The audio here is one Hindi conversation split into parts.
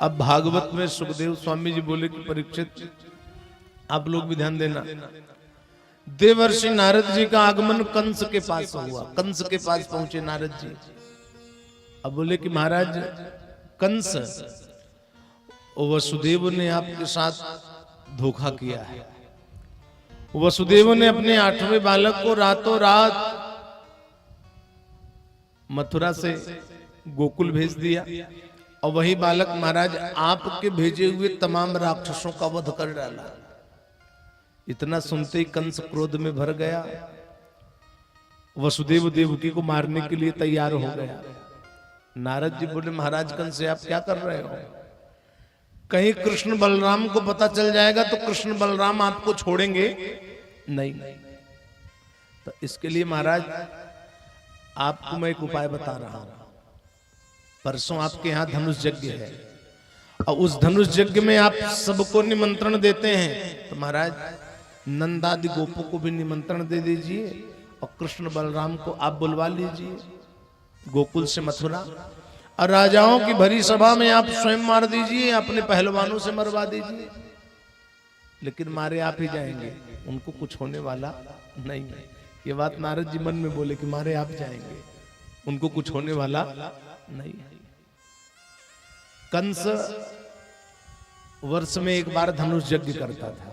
अब भागवत में सुखदेव स्वामी जी बोले कि परीक्षित आप लोग भी ध्यान देना, देवर्षि नारद जी का आगमन कंस के पास हुआ। कंस के पास पहुंचे नारद जी। अब बोले कि महाराज कंस, वसुदेव ने आपके साथ धोखा किया है। वसुदेव ने अपने 8वें बालक को रातों रात मथुरा से गोकुल भेज दिया और वही बालक महाराज आपके भेजे हुए तमाम राक्षसों का वध कर डाला। इतना सुनते ही कंस क्रोध में भर गया, वसुदेव देवकी को मारने के लिए तैयार हो गया। नारद जी बोले महाराज कंस आप क्या कर रहे हो? कहीं कृष्ण बलराम को पता चल जाएगा तो कृष्ण बलराम आपको छोड़ेंगे नहीं। तो इसके लिए महाराज आपको मैं एक उपाय बता रहा हूं। परसों आपके यहां धनुष यज्ञ है और उस धनुष यज्ञ में आप सबको निमंत्रण देते हैं, तो महाराज नंदादि गोपों को भी निमंत्रण दे दीजिए और कृष्ण बलराम को आप बुलवा लीजिए गोकुल से मथुरा, और राजाओं की भरी सभा में आप स्वयं मार दीजिए, अपने पहलवानों से मरवा दीजिए। लेकिन मारे आप ही जाएंगे, उनको कुछ होने वाला नहीं है। ये बात नारद जी मन में बोले कि मारे आप जाएंगे, उनको कुछ होने वाला नहीं है। कंस वर्ष में एक बार धनुष यज्ञ करता था।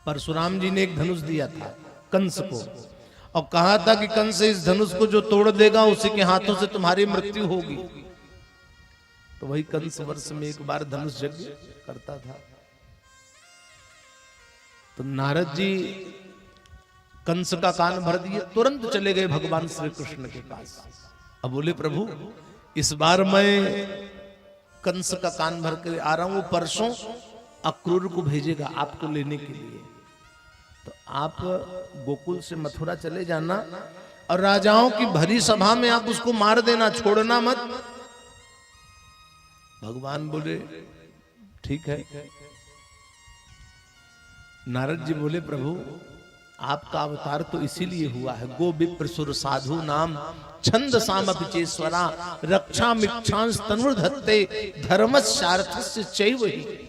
परशुराम जी ने एक धनुष दिया था कंस को और कहा था कि कंस इस धनुष को जो तोड़ देगा उसी के हाथों से तुम्हारी मृत्यु होगी। तो वही कंस वर्ष में एक बार धनुष यज्ञ करता था। तो नारद जी कंस का कान भर दिए, तुरंत चले गए भगवान श्री कृष्ण के पास। अब बोले प्रभु इस बार मैं कंस का कान भर कर आ रहा हूं, परसों अक्रूर को भेजेगा आपको लेने के लिए। तो आप गोकुल से मथुरा चले जाना और राजाओं की भरी सभा में आप उसको मार देना, छोड़ना मत। भगवान बोले ठीक है। नारद जी बोले प्रभु आपका अवतार तो इसीलिए हुआ है, गो विप्र सुर साधु नाम छंद साम पिचेश्वरा रक्षा मिक्षांस तनुर्धत्ते धर्मस्यार्थस्य चैव हि।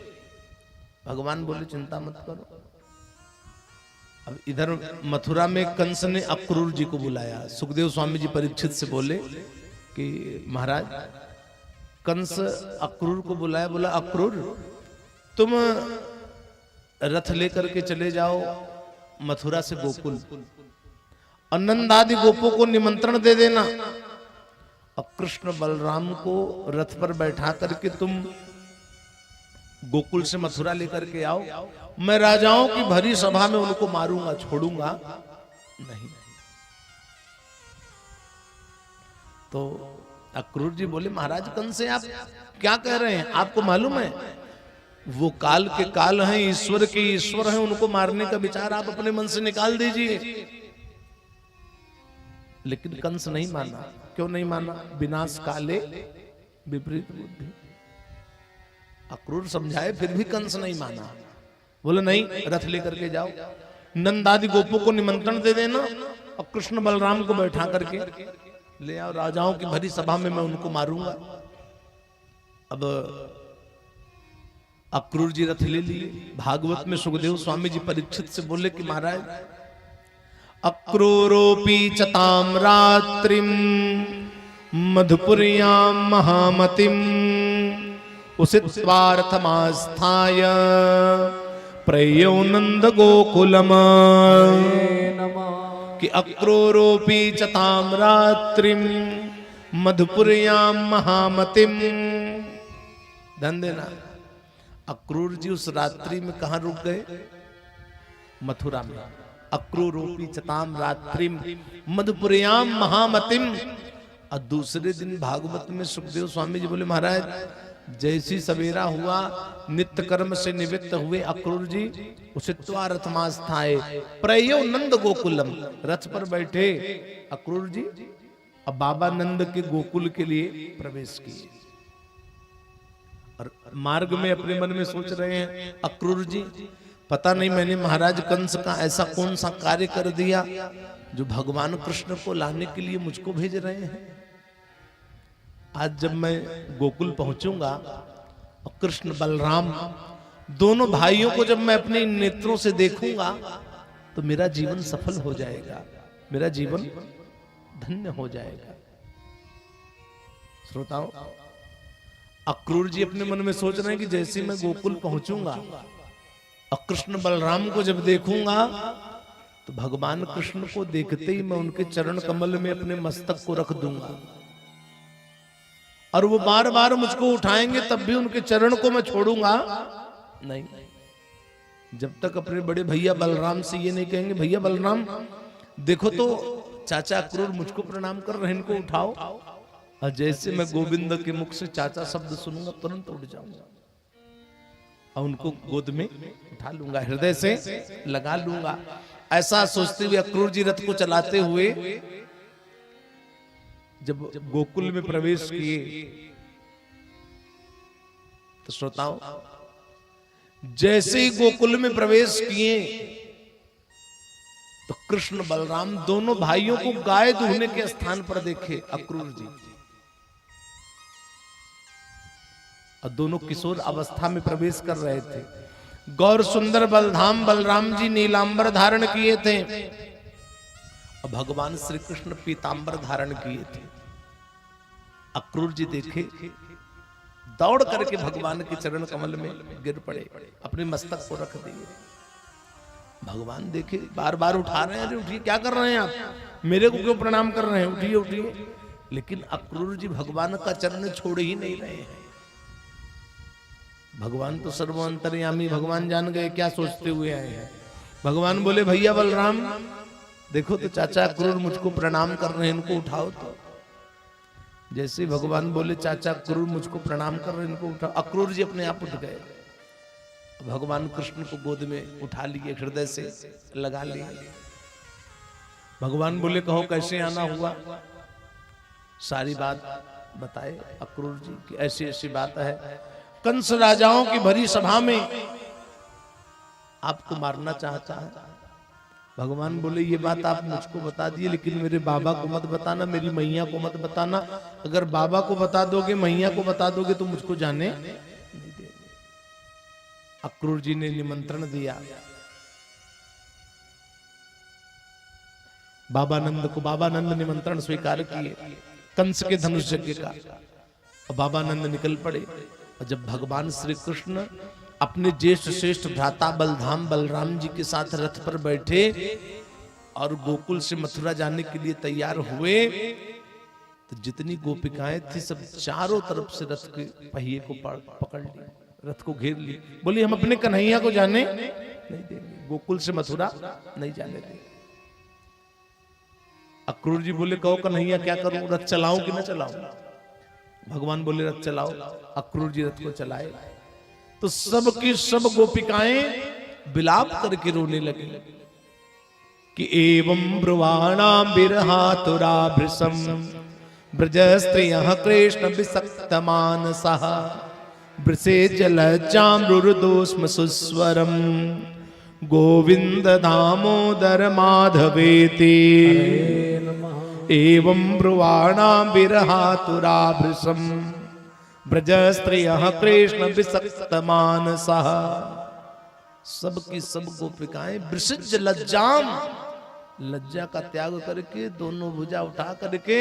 भगवान बोले चिंता मत करो। अब इधर मथुरा में कंस ने अक्रूर जी को बुलाया। सुखदेव स्वामी जी परीक्षित से बोले कि महाराज कंस अक्रूर को बुलाया, बोला अक्रूर तुम रथ लेकर के चले जाओ मथुरा से गोकुल, नंदादि गोपों को निमंत्रण दे देना और कृष्ण बलराम को रथ पर बैठा करके तुम गोकुल से मथुरा लेकर के आओ। मैं राजाओं की भरी सभा में उनको मारूंगा, छोड़ूंगा नहीं। तो अक्रूर जी बोले महाराज कंस से आप क्या कह रहे हैं? आपको मालूम है वो काल के काल हैं, ईश्वर के ईश्वर हैं, उनको मारने का विचार आप अपने मन से निकाल दीजिए। लेकिन कंस नहीं माना। क्यों नहीं माना? विनाश काले विपरीत बुद्धि। अक्रूर समझाए फिर भी कंस नहीं माना। बोले नहीं, रथ लेकर के जाओ, नंदादि गोपों को निमंत्रण दे देना और कृष्ण बलराम को बैठा करके ले आओ, राजाओं की भरी सभा में मैं उनको मारूंगा। अब अक्रूर जी रथ ले लिए। भागवत में सुखदेव स्वामी जी परीक्षित से बोले कि महाराज अक्रूरोपि चताम रात्रिम मधुपुर्यां महामतिम उषित्वार्थमास्थाय प्रयो नंद गोकुलम। कि अक्रूरोपि चताम रात्रिम मधुपुर्यां महामतिम। ध्यान देना, अक्रूर जी उस रात्रि में कहां रुक गए? मथुरा में। अक्रूरोपि चताम रात्रिम मधुपुर्यां महामतिम। और दूसरे दिन भागवत में सुखदेव स्वामी जी बोले महाराज जैसी सवेरा हुआ नित्य कर्म से निवृत्त हुए अक्रूर जी उषित्वा रथमास्थाए प्रयो नंद गोकुलम। रथ पर बैठे अक्रूर जी अब बाबा नंद के गोकुल के लिए प्रवेश किए। और मार्ग में अपने मन में सोच रहे हैं अक्रूर जी पता नहीं मैंने महाराज कंस का ऐसा कौन सा कार्य कर दिया जो भगवान कृष्ण को लाने के लिए मुझको भेज रहे हैं। आज जब मैं गोकुल पहुंचूंगा और कृष्ण बलराम दोनों भाइयों को जब मैं अपने नेत्रों से देखूंगा तो मेरा जीवन सफल हो जाएगा, मेरा जीवन धन्य हो जाएगा। श्रोताओं, अक्रूर जी अपने मन में सोच रहे हैं कि जैसे मैं गोकुल पहुंचूंगा और कृष्ण बलराम को जब देखूंगा तो भगवान कृष्ण को देखते ही मैं उनके चरण कमल में अपने मस्तक को रख दूंगा और वो बार बार मुझको उठाएंगे तब भी उनके चरण को मैं छोड़ूंगा नहीं, जब तक अपने बड़े भैया बलराम से ये नहीं कहेंगे, भैया बलराम देखो तो चाचा अक्रूर मुझको प्रणाम कर रहे हैं, इनको उठाओ। और जैसे मैं गोविंद के मुख से चाचा शब्द सुनूंगा तुरंत उठ जाऊंगा और उनको गोद में उठा लूंगा, हृदय से लगा लूंगा। ऐसा सोचते हुए अक्रूर जी रथ को चलाते हुए जब गोकुल में प्रवेश किए तो श्रोताओं, जैसे ही गोकुल में प्रवेश किए तो कृष्ण बलराम दोनों भाइयों को गाय दूहने के स्थान पर देखे अक्रूर जी, और दोनों किशोर अवस्था में प्रवेश कर रहे थे। गौर सुंदर बलधाम बलराम जी नीलांबर धारण किए थे और भगवान श्री कृष्ण पीतांबर धारण किए थे। अक्रूर जी देखे, दौड़ करके भगवान के चरण कमल में गिर पड़े, अपने मस्तक को रख दिए। भगवान देखे, बार बार उठा रहे हैं, अरे उठिए, क्या कर रहे हैं आप, मेरे को क्यों प्रणाम कर रहे हैं, उठिए उठिए। लेकिन अक्रूर जी भगवान का चरण छोड़ ही नहीं रहे हैं। भगवान तो सर्वअंतर्यामी, भगवान जान गए क्या सोचते हुए आए हैं। भगवान बोले, भैया बलराम देखो तो चाचा अक्रूर मुझको प्रणाम कर रहे हैं, इनको उठाओ। तो जैसे ही भगवान बोले चाचा अक्रूर मुझको प्रणाम कर रहे हैं, इनको उठाओ, अक्रूर जी अपने आप उठ गए। भगवान कृष्ण को गोद में उठा लिए, हृदय से लगा लिए। भगवान बोले, कहो कैसे आना हुआ। सारी बात बताए अक्रूर जी की, ऐसी ऐसी बात है, कंस राजाओं की भरी सभा में आपको मारना चाहता है। भगवान बोले, ये बात आप मुझको बता दिए, लेकिन मेरे बाबा को मत बताना, मेरी मैया को मत बताना। अगर बाबा को बता दोगे, मैया को बता दोगे तो मुझको जाने नहीं देंगे। अक्रूर जी ने निमंत्रण दिया बाबानंद को, बाबानंद निमंत्रण स्वीकार किए कंस के धनुष यज्ञ का, और बाबानंद निकल पड़े। और जब भगवान श्री कृष्ण अपने ज्येष्ठ श्रेष्ठ भ्राता बलधाम बलराम जी के साथ रथ पर बैठे और गोकुल से मथुरा जाने के लिए तैयार हुए तो जितनी गोपिकाएं थी सब चारों तरफ से रथ के पहिए को पकड़ ली, रथ को घेर ली। बोली, हम अपने कन्हैया को जाने नहीं देंगे, गोकुल से मथुरा नहीं जाने देंगे। अक्रूर जी बोले, कहो कन्हैया क्या करूं, रथ चलाऊं कि न चलाऊं। भगवान बोले, रथ चलाओ। अक्रूर जी रथ को चलाए तो सबकी सब गोपिकाएं विलाप करके रोने लगी कि एवं ब्रुवाणा बिरहातुराभृशं ब्रज स्त्रियः कृष्ण विसक्त मानसः वृषे जलज्जां रुरुदोष्म सुस्वरं गोविंद दामोदर माधवेति। एवं ब्रुवाणा बिरहातुराभृशं ब्रज स्त्रियः कृष्ण विसक्त मानसः। सबकी सब गोपिकाएं वृषिज लज्जाम, लज्जा का त्याग करके दोनों भुजा उठा करके,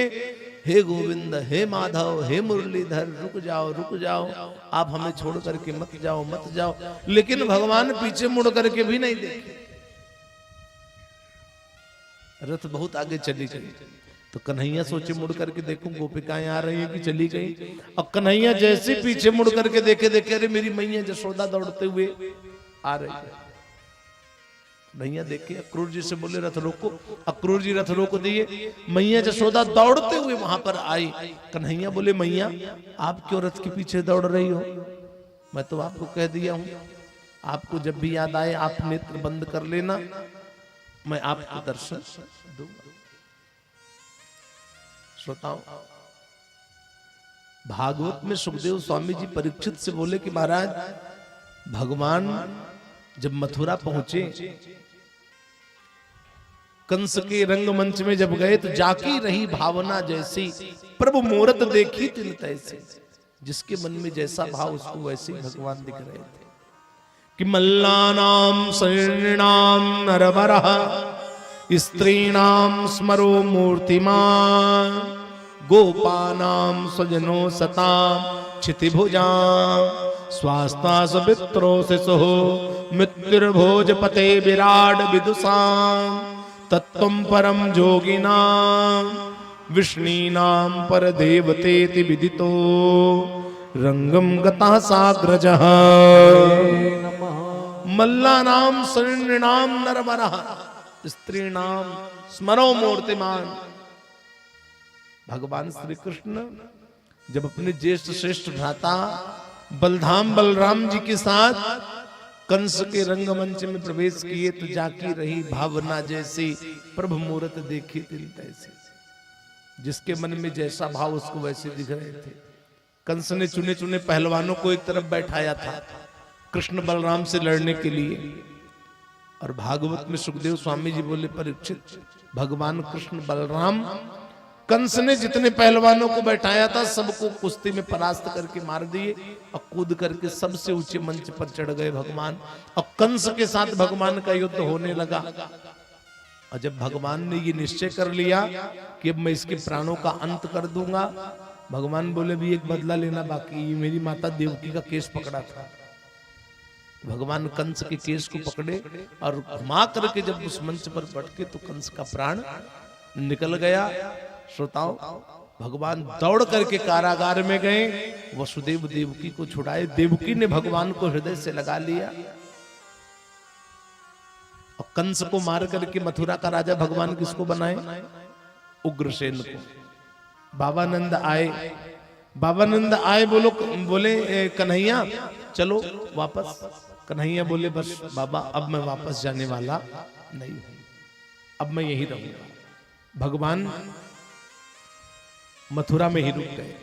हे गोविंद, हे माधव, हे मुरलीधर, रुक जाओ रुक जाओ, आप हमें छोड़ करके मत जाओ मत जाओ। लेकिन भगवान पीछे मुड़ करके भी नहीं देखे। रथ बहुत आगे चली गई तो कन्हैया सोचे मुड़ करके देखूं गोपिकाएं आ रही हैं कि चली गई। और कन्हैया जैसे पीछे मुड़ करके देखे देखे, अरे मेरी मैया जशोदा दौड़ते हुए आ रही है। कन्हैया देखे, अक्रूर जी से बोले, रथ रोको। अक्रूर जी रथ रोक दिए। मैया जशोदा दौड़ते हुए वहां पर आई। कन्हैया बोले, मैया आप क्यों रथ के पीछे दौड़ रही हो, मैं तो आपको कह दिया हूं, आपको जब भी याद आए आप नेत्र बंद कर लेना, मैं आपको दर्शन दूंगा। श्रोताओं, भागवत में सुखदेव स्वामी जी परीक्षित से बोले कि महाराज, भगवान जब मथुरा पहुंचे, कंस के रंगमंच में जब गए तो जाकी रही भावना जैसी, प्रभु मूरत देखी तिन तैसी। जिसके मन में जैसा भाव उसको वैसे ही भगवान दिख रहे थे कि मल्लानाम शरीणाम नरवरः स्त्रीणाम स्मरो मूर्तिमान गोपानाम स्वजनो सताम क्षितिभुजाम स्वास्ता सवित्रो शिशो मृत्युर्भोजपते विराट विदुषाम तत्त्वं परम जोगिनाम विष्णीनाम पर देवतेति विदितो रंगम गतः साग्रजः मल्लानाम शरीणाम नरवरः स्त्रीणाम स्मरो मूर्तिमान। भगवान श्री कृष्ण जब अपने ज्येष्ठ श्रेष्ठ भ्राता बलधाम बलराम जी के साथ कंस के रंगमंच में प्रवेश किए तो जाकी रही भावना जैसी प्रभु मूर्त देखी तिल तैसी। जिसके मन में जैसा भाव उसको वैसे दिख रहे थे। कंस ने चुने चुने पहलवानों को एक तरफ बैठाया था कृष्ण बलराम से लड़ने के लिए। और भागवत में सुखदेव स्वामी जी बोले, परीक्षित भगवान कृष्ण बलराम कंस ने जितने पहलवानों को बैठाया था सबको कुश्ती में परास्त करके मार दिए और कूद करके सबसे ऊंचे मंच पर चढ़ गए भगवान। और कंस के साथ भगवान का युद्ध होने लगा। और जब भगवान ने ये निश्चय कर लिया कि अब मैं इसके प्राणों का अंत कर दूंगा, भगवान बोले भी एक बदला लेना बाकी, मेरी माता देवकी का केस पकड़ा था। भगवान कंस के केस को पकड़े और घुमा करके जब उस मंच पर पटके तो कंस का प्राण निकल गया। श्रोताओं, भगवान दौड़ करके कारागार में गए, वसुदेव देवकी को छुड़ाए। देवकी ने भगवान को हृदय से लगा लिया और कंस को मार करके मथुरा का राजा भगवान किसको बनाए? उग्रसेन को। बाबानंद आए, बाबानंद आए, बोले कन्हैया चलो वापस। कन्हैया बोले बस बाबा अब मैं वापस जाने वाला नहीं हूं, अब मैं यहीं रहूंगा। भगवान मथुरा में ही रुक गए।